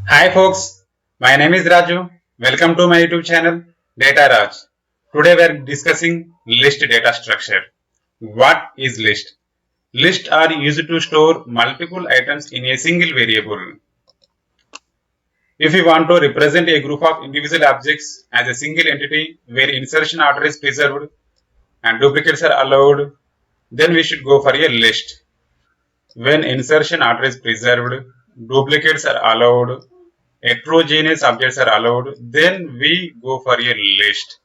Hi folks, my name is Raju. Welcome to my YouTube channel Data Raj. Today we are discussing list data structure. What is list? Lists are used to store multiple items in a single variable. If we want to represent a group of individual objects as a single entity where insertion order is preserved and duplicates are allowed, then we should go for a list. When insertion order is preserved, duplicates are allowed, heterogeneous objects are allowed, then we go for a list.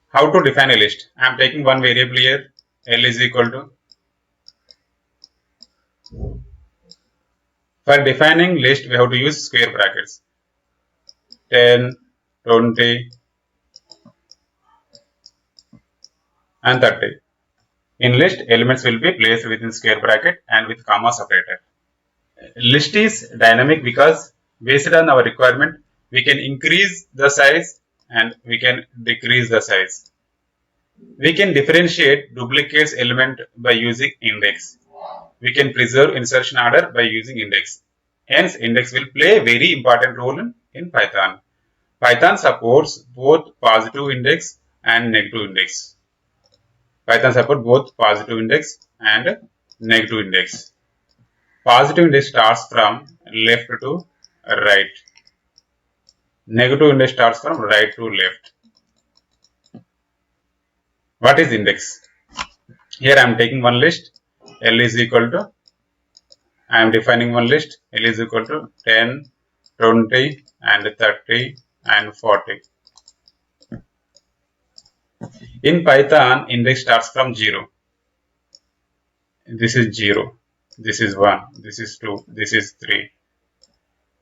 How to define a list? I am taking one variable here, L is equal to. For defining list, we have to use square brackets. 10, 20, and 30. In list, elements will be placed within square bracket and with comma separated. List is dynamic because based on our requirement, we can increase the size and we can decrease the size. We can differentiate duplicates element by using index. We can preserve insertion order by using index. Hence, index will play a very important role in Python. Python supports both positive index and negative index. Python supports both positive index and negative index. Positive index starts from left to right. Negative index starts from right to left. What is index? Here I am taking one list. L is equal to, I am defining one list. L is equal to 10, 20 and 30 and 40. In Python, index starts from 0. This is 0. This is 1. This is 2. This is 3.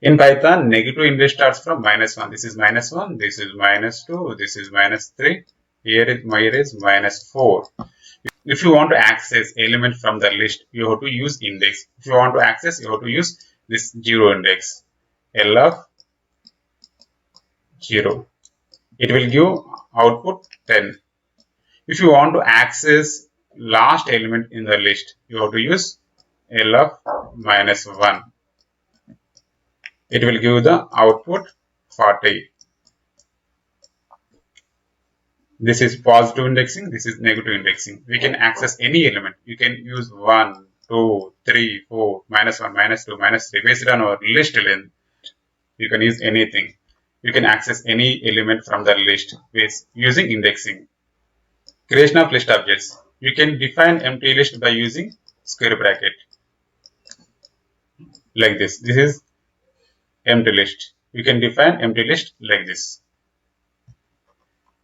In Python, negative index starts from -1. This is -1. This is -2. This is -3. Here is -4. If you want to access element from the list, you have to use index. If you want to access, you have to use this 0 index. L of 0. It will give output 10. If you want to access last element in the list, you have to use L of -1. It will give the output 40. This is positive indexing, this is negative indexing. We can access any element. You can use 1, 2, 3, 4, -1, -2, -3 based on our list length. You can use anything. You can access any element from the list using indexing. Creation of list objects. You can define empty list by using square bracket. Like this. This is empty list. You can define empty list like this.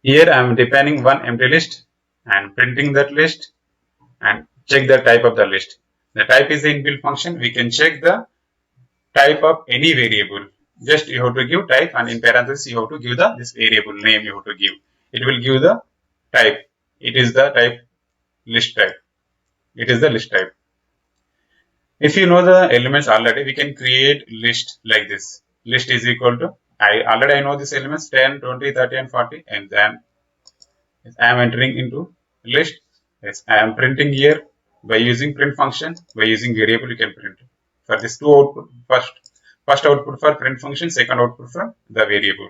Here I am defining one empty list and printing that list and check the type of the list. The type is the inbuilt function. We can check the type of any variable. Just you have to give type and in parentheses you have to give this variable name you have to give. It will give the type. It is the type list type. It is the list type. If you know the elements already, we can create list like this. List is equal to, I know these elements 10, 20, 30 and 40 and then I am entering into list. Yes, I am printing here by using print function. By using variable you can print. For this two output, first output for print function, second output from the variable.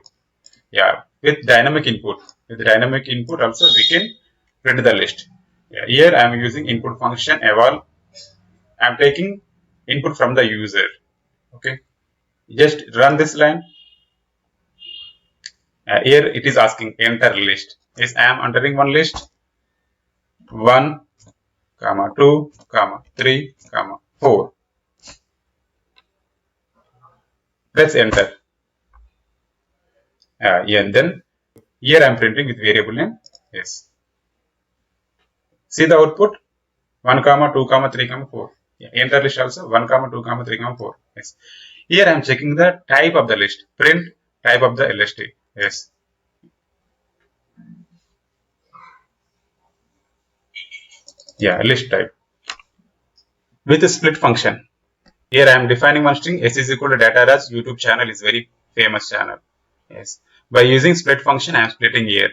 Yeah, with dynamic input. With dynamic input also we can print the list. Yeah, here I am using input function eval. I am taking input from the user. Okay, just run this line. Here it is asking enter list. Yes, I am entering one list. 1, 2, 3, 4. Press enter. And then here I am printing with variable name. Yes. See the output 1, 2, 3, 4. Yeah, enter list also 1, 2, 3, 4. Yes. Here I am checking the type of the list. Print type of the list. Yes. Yeah, list type. With a split function. Here I am defining one string. S is equal to data Raj. YouTube channel is very famous channel. Yes. By using split function, I am splitting here.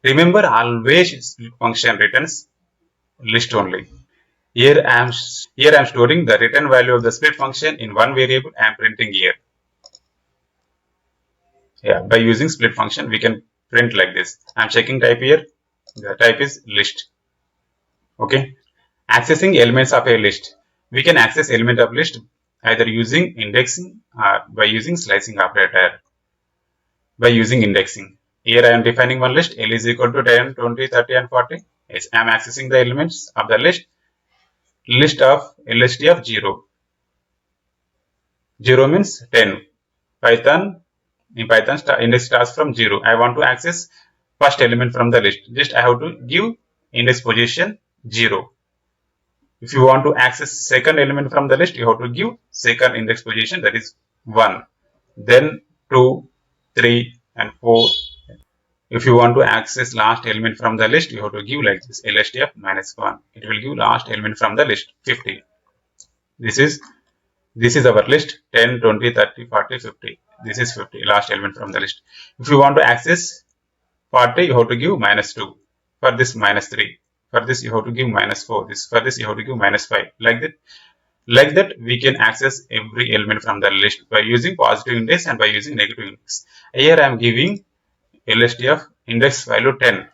Remember, always split function returns list only. Here I am storing the return value of the split function in one variable. I am printing here. Yeah, by using split function, we can print like this. I'm checking type here. The type is list. Okay. Accessing elements of a list. We can access element of list either using indexing or by using slicing operator. By using indexing. Here I am defining one list. L is equal to 10, 20, 30 and 40. Yes, I am accessing the elements of the list. List of LST of 0. 0 means 10. In Python index starts from 0. I want to access first element from the list. Just I have to give index position 0. If you want to access second element from the list, you have to give second index position, that is 1. Then 2, 3 and 4. If you want to access last element from the list, you have to give like this LSTF -1. It will give last element from the list 50. This is our list 10, 20, 30, 40, 50. This is 50, last element from the list. If you want to access 40, you have to give -2. For this -3. For this you have to give -4. For this you have to give -5. Like that we can access every element from the list by using positive index and by using negative index. Here I am giving LST of index value 10,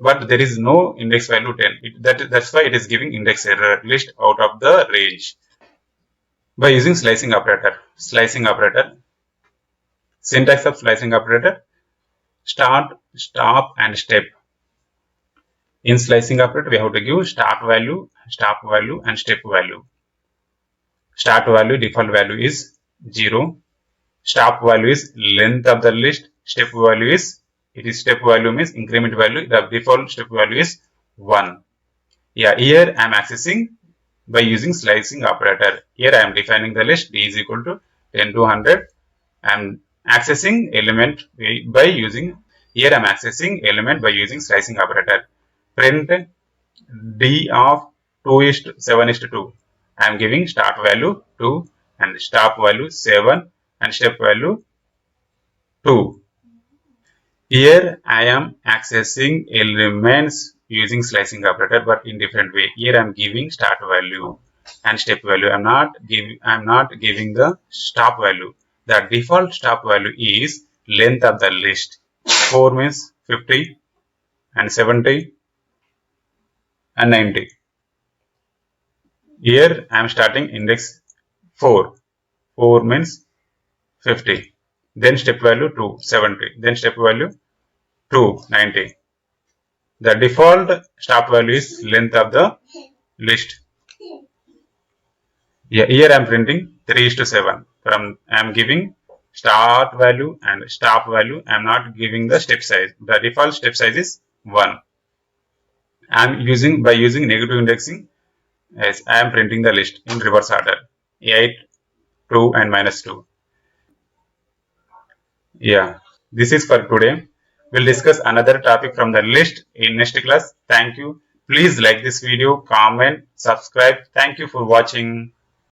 but there is no index value 10. That's why it is giving index error list out of the range. By using slicing operator. Syntax of slicing operator: start, stop and step. In slicing operator, we have to give start value, stop value and step value. Start value, default value is 0. Stop value is length of the list. Step value is, step value means increment value. The default step value is 1. Yeah, here I am accessing by using slicing operator. Here I am defining the list d is equal to 10 to 100. I am accessing element by using, here I am accessing element by using slicing operator. Print d of 2:7:2. I am giving start value 2 and stop value 7 and step value 2. Here I am accessing elements using slicing operator, but in different way. Here I am giving start value and step value. I am not giving the stop value. The default stop value is length of the list. 4 means 50 and 70 and 90. Here I am starting index 4. 4 means 50. Then step value 2, 70. Then step value 2, 90. The default stop value is length of the list. Yeah, here I am printing 3:7. I am giving start value and stop value. I am not giving the step size. The default step size is 1. I am using by using negative indexing. Yes, I am printing the list in reverse order. 8, 2 and -2. Yeah, this is for today. We'll discuss another topic from the list in next class. Thank you. Please like this video, comment, subscribe. Thank you for watching.